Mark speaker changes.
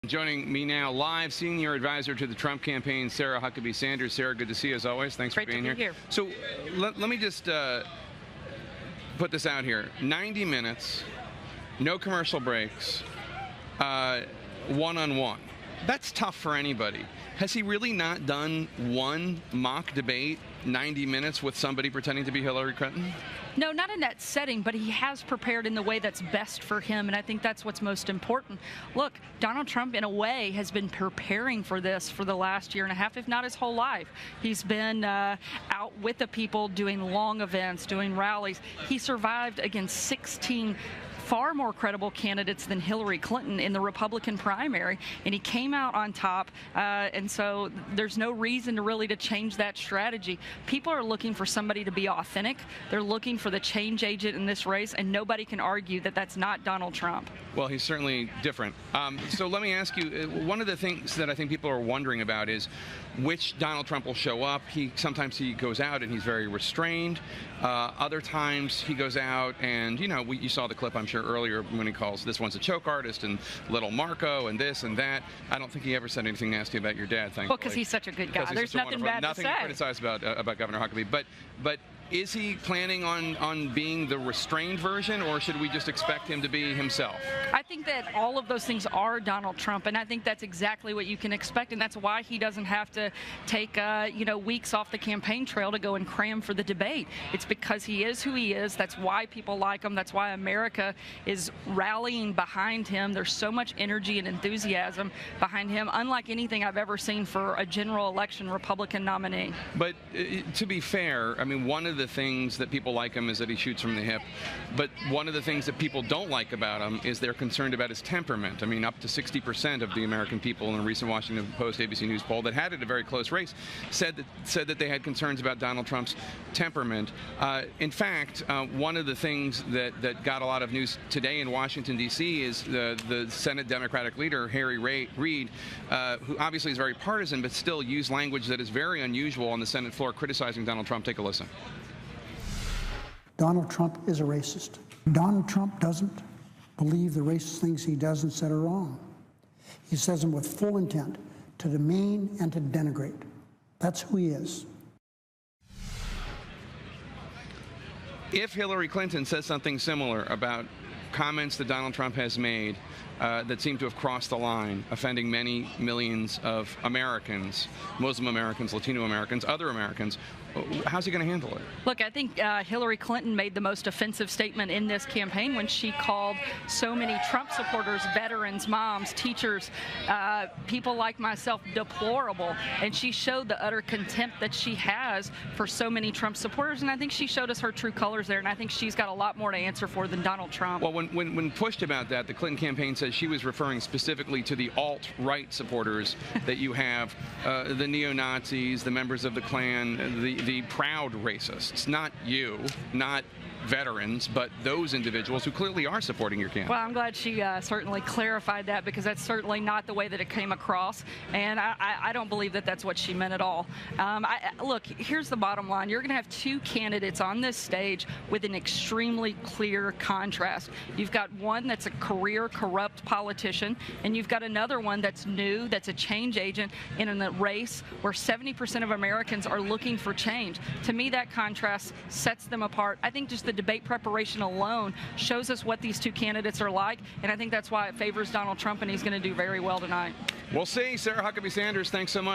Speaker 1: Joining me now live, senior advisor to the Trump campaign, Sarah Huckabee Sanders. Sarah, good to see you as always. Thanks for being here. So let me just put this out here. 90 minutes, no commercial breaks, one-on-one. That's tough for anybody. Has he really not done one mock debate, 90 minutes, with somebody pretending to be Hillary Clinton?
Speaker 2: No, not in that setting, but he has prepared in the way that's best for him, and I think that's what's most important. Look, Donald Trump, in a way, has been preparing for this for the last year and a half, if not his whole life. He's been out with the people doing long events, doing rallies. He survived against 16 far more credible candidates than Hillary Clinton in the Republican primary, and he came out on top, and so there's no reason to change that strategy. People are looking for somebody to be authentic. They're looking for the change agent in this race, and nobody can argue that that's not Donald Trump.
Speaker 1: Well, he's certainly different. So let me ask you, one of the things that I think people are wondering about is which Donald Trump will show up. Sometimes he goes out and he's very restrained. Other times he goes out and, you know, you saw the clip, I'm sure, earlier when he calls this one's a choke artist and little Marco and this and that. I don't think he ever said anything nasty about your dad, thankfully.
Speaker 2: Well, because he's such a good guy. There's nothing bad to say.
Speaker 1: Nothing to criticize about Governor Huckabee. But is he planning on being the restrained version, or should we just expect him to be himself?
Speaker 2: I think that all of those things are Donald Trump, and I think that's exactly what you can expect, and that's why he doesn't have to take weeks off the campaign trail to go and cram for the debate. It's because he is who he is. That's why people like him. That's why America is rallying behind him. There's so much energy and enthusiasm behind him, unlike anything I've ever seen for a general election Republican nominee.
Speaker 1: But to be fair, I mean, one of the things that people like him is that he shoots from the hip, but one of the things that people don't like about him is they're concerned about his temperament. I mean, up to 60% of the American people in a recent Washington Post ABC News poll that had it a very close race said that they had concerns about Donald Trump's temperament. In fact, one of the things that got a lot of news today in Washington, D.C. is the Senate Democratic leader, Harry Reid, who obviously is very partisan, but still used language that is very unusual on the Senate floor criticizing Donald Trump. Take a listen.
Speaker 3: Donald Trump is a racist. Donald Trump doesn't believe the racist things he does and said are wrong. He says them with full intent to demean and to denigrate. That's who he is.
Speaker 1: If Hillary Clinton says something similar about comments that Donald Trump has made that seem to have crossed the line, offending many millions of Americans, Muslim Americans, Latino Americans, other Americans, how's he going to handle it?
Speaker 2: Look, I think Hillary Clinton made the most offensive statement in this campaign when she called so many Trump supporters, veterans, moms, teachers, people like myself, deplorable. And she showed the utter contempt that she has for so many Trump supporters. And I think she showed us her true colors there. And I think she's got a lot more to answer for than Donald Trump.
Speaker 1: Well, when pushed about that, the Clinton campaign says she was referring specifically to the alt-right supporters that you have, the neo-Nazis, the members of the Klan, the proud racists, not you, not veterans, but those individuals who clearly are supporting your campaign.
Speaker 2: Well, I'm glad she certainly clarified that, because that's certainly not the way that it came across, and I don't believe that that's what she meant at all. Look, here's the bottom line. You're going to have two candidates on this stage with an extremely clear contrast. You've got one that's a career corrupt politician, and you've got another one that's new, that's a change agent in a race where 70% of Americans are looking for change. To me, that contrast sets them apart. I think just the debate preparation alone shows us what these two candidates are like, and I think that's why it favors Donald Trump, and he's going to do very well tonight.
Speaker 1: We'll see. Sarah Huckabee Sanders, thanks so much.